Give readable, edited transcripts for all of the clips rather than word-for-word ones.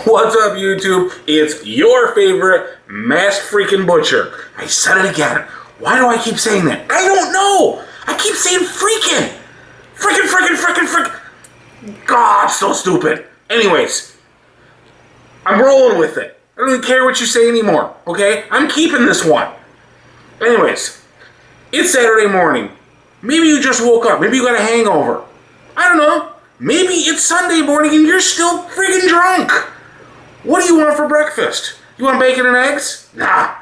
What's up, YouTube? It's your favorite masked freaking butcher. I said it again. Why do I keep saying that? I don't know. I keep saying freaking. Freaking. God, so stupid. Anyways, I'm rolling with it. I don't even care what you say anymore, okay? I'm keeping this one. Anyways, it's Saturday morning. Maybe you just woke up. Maybe you got a hangover. I don't know. Maybe it's Sunday morning and you're still freaking drunk. What do you want for breakfast? You want bacon and eggs? Nah.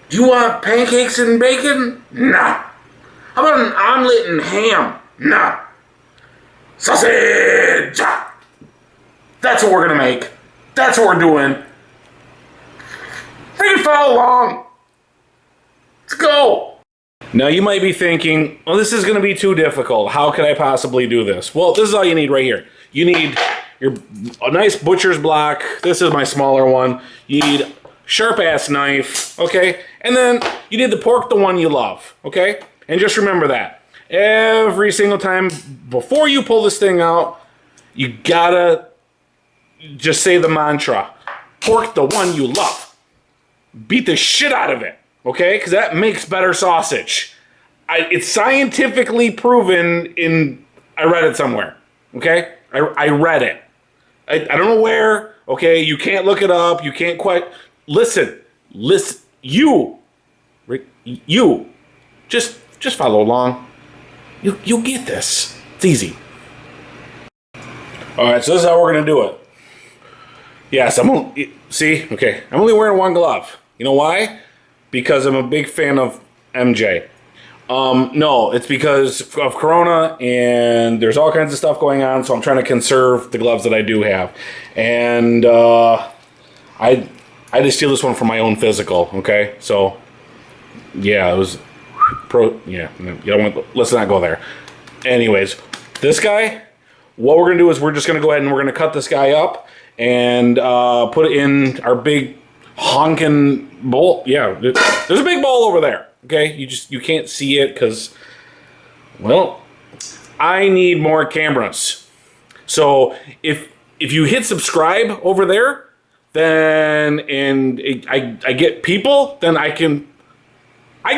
Do you want pancakes and bacon? Nah. How about an omelet and ham? Nah. Sausage! That's what we're gonna make. That's what we're doing. Freaking follow along. Let's go. Now you might be thinking, well, this is going to be too difficult. How could I possibly do this? Well, this is all you need right here. You need a nice butcher's block. This is my smaller one. You need sharp-ass knife, okay? And then you need the pork, the one you love, okay? And just remember that. Every single time before you pull this thing out, you gotta just say the mantra. Pork, the one you love. Beat the shit out of it. Okay, because that makes better sausage. It's scientifically proven I read it somewhere. Okay, I read it. I don't know where. Okay, you can't look it up. You can't quite listen. You, just follow along. You'll get this. It's easy. All right, so this is how we're gonna do it. Yes, I'm only wearing one glove. You know why? Because I'm a big fan of MJ. No, it's because of Corona and there's all kinds of stuff going on, so I'm trying to conserve the gloves that I do have. And I just steal this one for my own physical, okay? So, yeah, it was you don't want, let's not go there. Anyways, this guy, what we're gonna do is we're just gonna go ahead and we're gonna cut this guy up and put it in our big honking bowl. Yeah, there's a big bowl over there. Okay, you can't see it because, well, I need more cameras. So if you hit subscribe over there, then I get people, then I can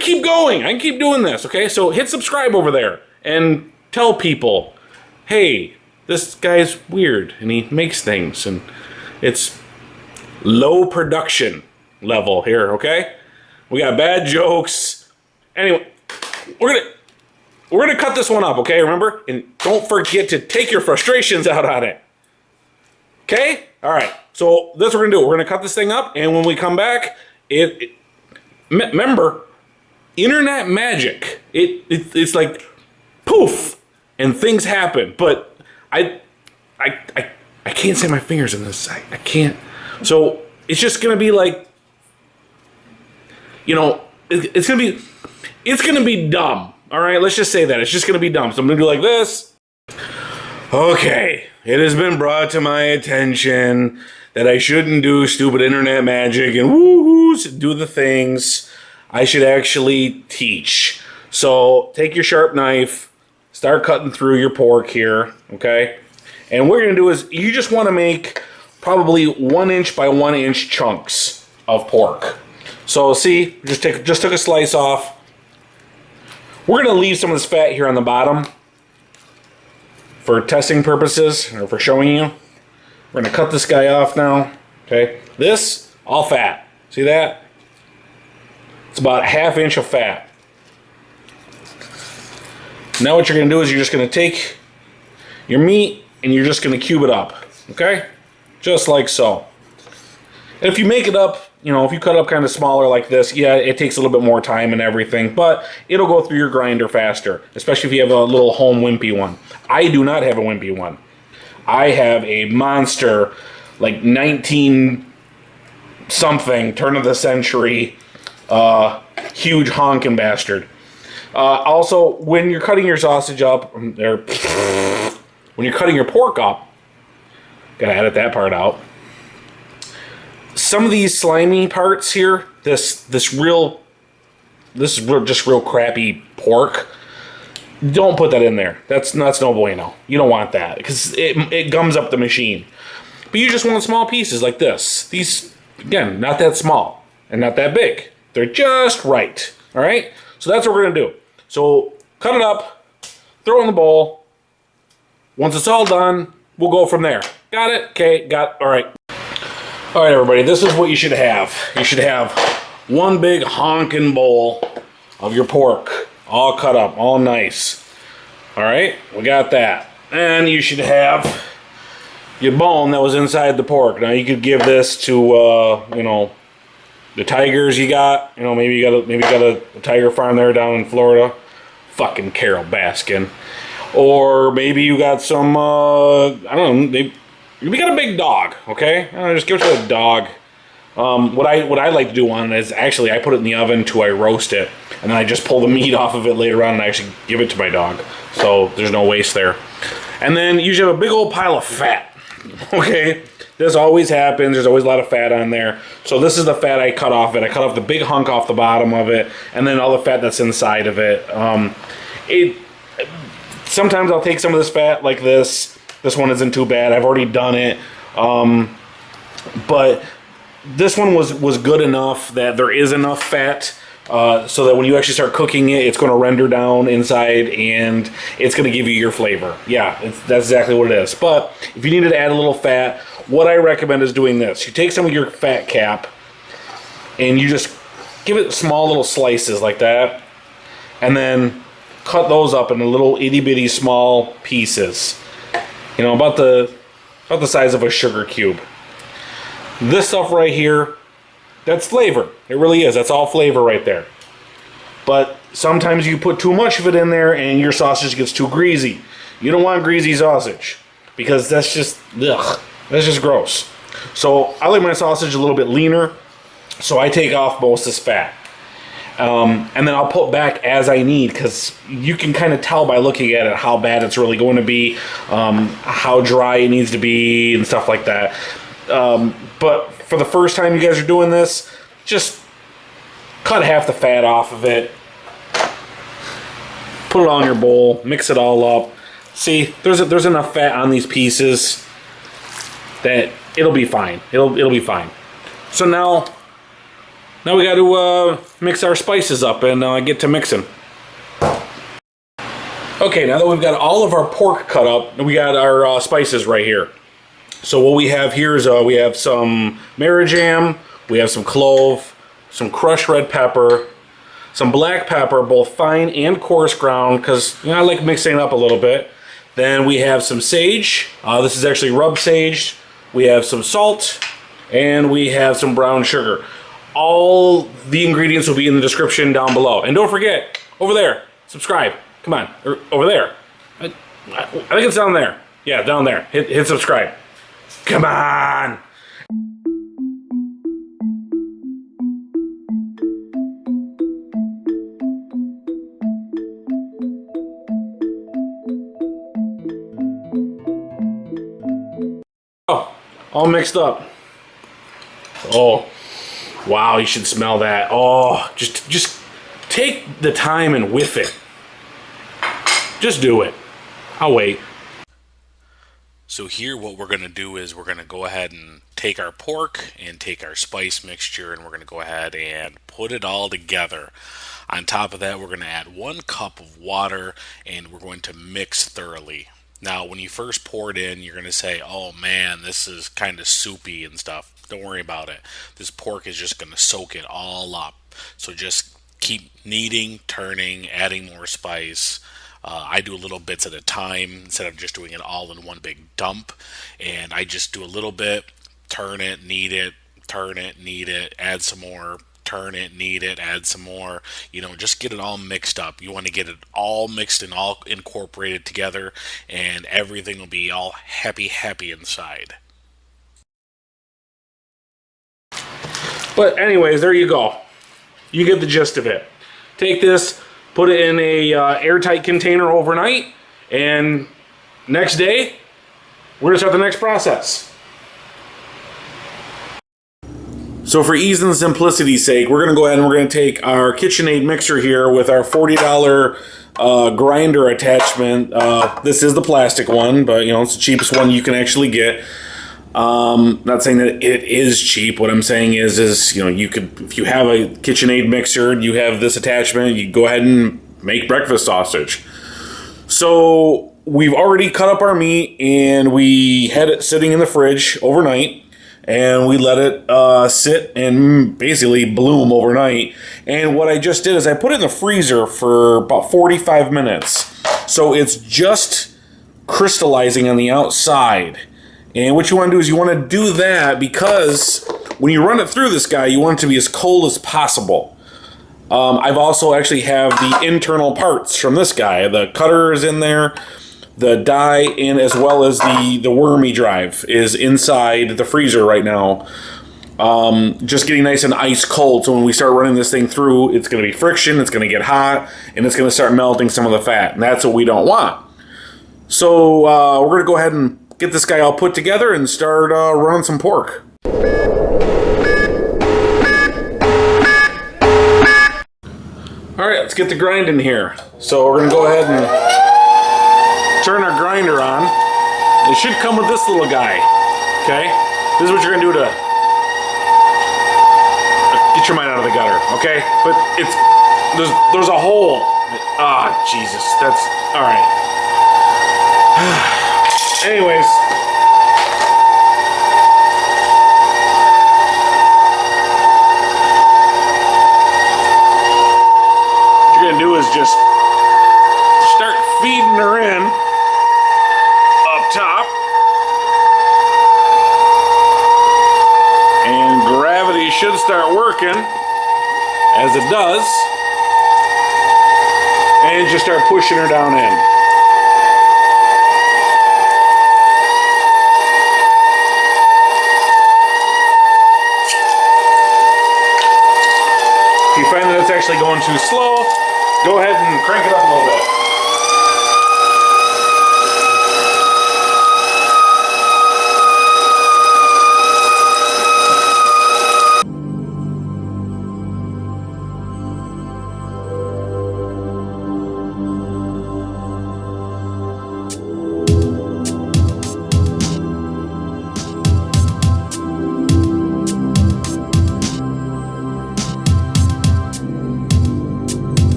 keep going. I can keep doing this. Okay, so hit subscribe over there and tell people, hey, this guy's weird and he makes things and it's low production level here, okay? We got bad jokes. Anyway, we're gonna cut this one up, okay? Remember? And don't forget to take your frustrations out on it. Okay? All right. So that's what we're gonna do. We're gonna cut this thing up, and when we come back, remember, internet magic. It's like poof, and things happen. But I can't say my fingers in this. I can't. So it's just gonna be like, you know, it's gonna be dumb. All right, let's just say that it's just gonna be dumb. So I'm gonna do like this. Okay, it has been brought to my attention that I shouldn't do stupid internet magic and woohoos, do the things. I should actually teach. So take your sharp knife, start cutting through your pork here. Okay, and what you're gonna do is you just want to make probably 1 inch by 1 inch chunks of pork. So see, just took a slice off. We're gonna leave some of this fat here on the bottom for testing purposes or for showing you. We're gonna cut this guy off now. Okay, this all fat. See that? It's about 1/2 inch of fat. Now what you're gonna do is you're just gonna take your meat and you're just gonna cube it up. Okay? Just like so. And if you make it up, you know, if you cut it up kind of smaller like this, yeah, it takes a little bit more time and everything, but it'll go through your grinder faster, especially if you have a little home wimpy one. I do not have a wimpy one. I have a monster, like 19-something, turn of the century, huge honking bastard. Also, when you're cutting your sausage up, when you're cutting your pork up, gotta edit that part out. Some of these slimy parts here, this is real crappy pork. Don't put that in there. That's no bueno. You don't want that because it gums up the machine. But you just want small pieces like this. These, again, not that small and not that big. They're just right. All right? So that's what we're going to do. So cut it up, throw it in the bowl. Once it's all done, we'll go from there. Got it? Okay, all right. All right, everybody, this is what you should have. You should have one big honking bowl of your pork, all cut up, all nice. All right, we got that. And you should have your bone that was inside the pork. Now you could give this to, you know, the tigers you got. You know, maybe you got a tiger farm there down in Florida. Fucking Carol Baskin. Or maybe you got some, I don't know, we got a big dog, okay? Just give it to a dog. What I like to do on it is actually I put it in the oven till I roast it, and then I just pull the meat off of it later on and I actually give it to my dog. So there's no waste there. And then you should have a big old pile of fat, okay? This always happens. There's always a lot of fat on there. So this is the fat I cut off it. I cut off the big hunk off the bottom of it, and then all the fat that's inside of it. Sometimes I'll take some of this fat like this. This one isn't too bad. I've already done it. But this one was good enough that there is enough fat so that when you actually start cooking it, it's going to render down inside and it's going to give you your flavor. Yeah, that's exactly what it is. But if you needed to add a little fat, what I recommend is doing this. You take some of your fat cap and you just give it small little slices like that, and then cut those up into little itty bitty small pieces. You know, about the size of a sugar cube. This stuff right here, that's flavor. It really is. That's all flavor right there. But sometimes you put too much of it in there and your sausage gets too greasy. You don't want greasy sausage because that's just, ugh, that's just gross. So I like my sausage a little bit leaner, so I take off most of this fat. And then I'll put back as I need, because you can kind of tell by looking at it how bad it's really going to be, how dry it needs to be, and stuff like that. But for the first time you guys are doing this, just cut half the fat off of it, put it on your bowl, mix it all up. See, there's enough fat on these pieces that it'll be fine. It'll be fine. So now we got to mix our spices up and get to mixing. Okay, now that we've got all of our pork cut up, we got our spices right here. So what we have here is we have some marigam, we have some clove, some crushed red pepper, some black pepper, both fine and coarse ground, because I like mixing it up a little bit. Then we have some sage. This is actually rub sage. We have some salt, and we have some brown sugar. All the ingredients will be in the description down below. And don't forget, over there, subscribe. Come on, over there. I think it's down there. Yeah, down there. Hit subscribe. Come on. Oh, all mixed up. Oh. Wow, you should smell that. Oh, just take the time and whiff it. Just do it. I'll wait. So here what we're going to do is we're going to go ahead and take our pork and take our spice mixture, and we're going to go ahead and put it all together. On top of that, we're going to add 1 cup of water, and we're going to mix thoroughly. Now, when you first pour it in, you're going to say, oh man, this is kind of soupy and stuff. Don't worry about it. This pork is just going to soak it all up. So just keep kneading, turning, adding more spice. I do little bits at a time instead of just doing it all in one big dump. And I just do a little bit, turn it, knead it, turn it, knead it, add some more, turn it, knead it, add some more. Just get it all mixed up. You want to get it all mixed and all incorporated together, and everything will be all happy inside. But anyways, there you go. You get the gist of it. Take this, put it in a airtight container overnight, and next day, we're gonna start the next process. So for ease and simplicity's sake, we're gonna go ahead and we're gonna take our KitchenAid mixer here with our $40 grinder attachment. This is the plastic one, but it's the cheapest one you can actually get. Not saying that it is cheap. What I'm saying is you know, you could, if you have a KitchenAid mixer, you have this attachment, you go ahead and make breakfast sausage. So we've already cut up our meat and we had it sitting in the fridge overnight, and we let it sit and basically bloom overnight. And what I just did is I put it in the freezer for about 45 minutes. So it's just crystallizing on the outside. And what you want to do is you want to do that because when you run it through this guy, you want it to be as cold as possible. I've also actually have the internal parts from this guy. The cutter is in there, the die, and as well as the wormy drive is inside the freezer right now. Just getting nice and ice cold, so when we start running this thing through, it's going to be friction, it's going to get hot, and it's going to start melting some of the fat, and that's what we don't want. So we're going to go ahead and get this guy all put together and start running some pork. Alright, let's get the grind in here. So we're going to go ahead and turn our grinder on. It should come with this little guy. Okay? This is what you're going to do to get your mind out of the gutter. Okay? But it's there's a hole. Ah, Jesus. That's alright. Anyways. What you're going to do is just start feeding her in up top. And gravity should start working as it does. And just start pushing her down in. If you find that it's actually going too slow, go ahead and crank it up a little bit.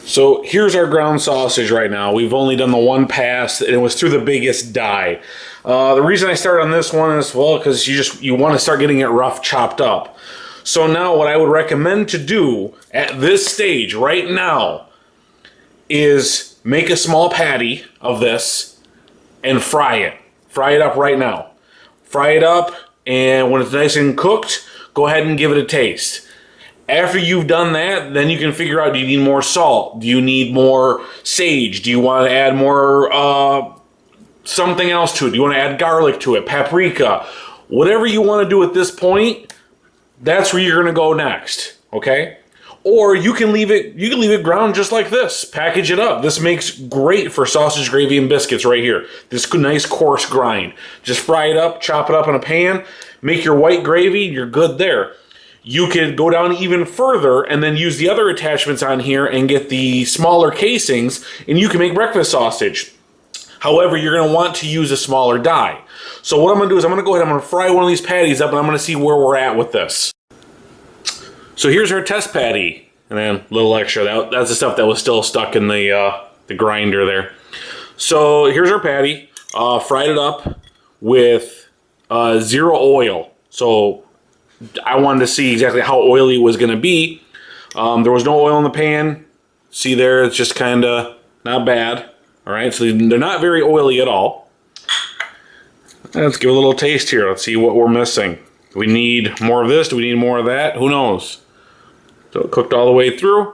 So here's our ground sausage right now. We've only done the one pass, and it was through the biggest die. The reason I started on this one is, well, because you want to start getting it rough chopped up. So now what I would recommend to do at this stage right now is make a small patty of this and fry it. Fry it up right now. Fry it up, and when it's nice and cooked, go ahead and give it a taste. After you've done that, then you can figure out, do you need more salt? Do you need more sage? Do you want to add more something else to it? Do you want to add garlic to it, paprika? Whatever you want to do at this point, that's where you're going to go next, okay? Or you can leave it ground just like this. Package it up. This makes great for sausage gravy and biscuits right here. This nice coarse grind. Just fry it up, chop it up in a pan, make your white gravy, you're good there. You could go down even further and then use the other attachments on here and get the smaller casings, and you can make breakfast sausage. However, you're going to want to use a smaller die. So what I'm going to do is I'm going to go ahead and I'm going to fry one of these patties up, and I'm going to see where we're at with this. So here's our test patty, and then a little extra. That's the stuff that was still stuck in the grinder there. So here's our patty. Fried it up with 0 oil. So I wanted to see exactly how oily it was going to be. There was no oil in the pan. See there, it's just kind of not bad. All right, so they're not very oily at all. Let's give a little taste here. Let's see what we're missing. Do we need more of this? Do we need more of that? Who knows? So it cooked all the way through.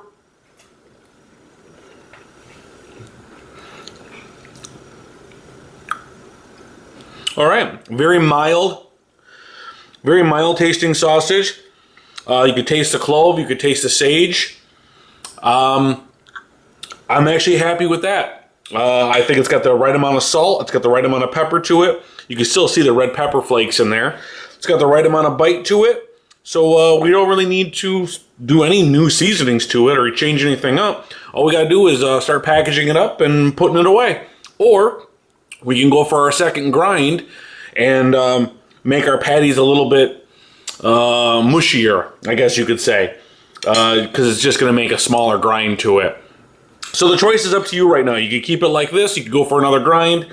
All right, very mild tasting sausage. You could taste the clove, you could taste the sage. I'm actually happy with that. I think it's got the right amount of salt, it's got the right amount of pepper to it. You can still see the red pepper flakes in there. It's got the right amount of bite to it. So we don't really need to do any new seasonings to it or change anything up. All we gotta do is start packaging it up and putting it away. Or we can go for our second grind and make our patties a little bit mushier, I guess you could say, because it's just going to make a smaller grind to it. So the choice is up to you right now. You can keep it like this. You can go for another grind.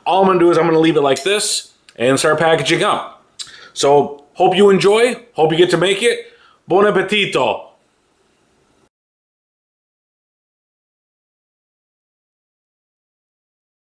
All I'm going to do is I'm going to leave it like this and start packaging up. So hope you enjoy. Hope you get to make it. Buon appetito.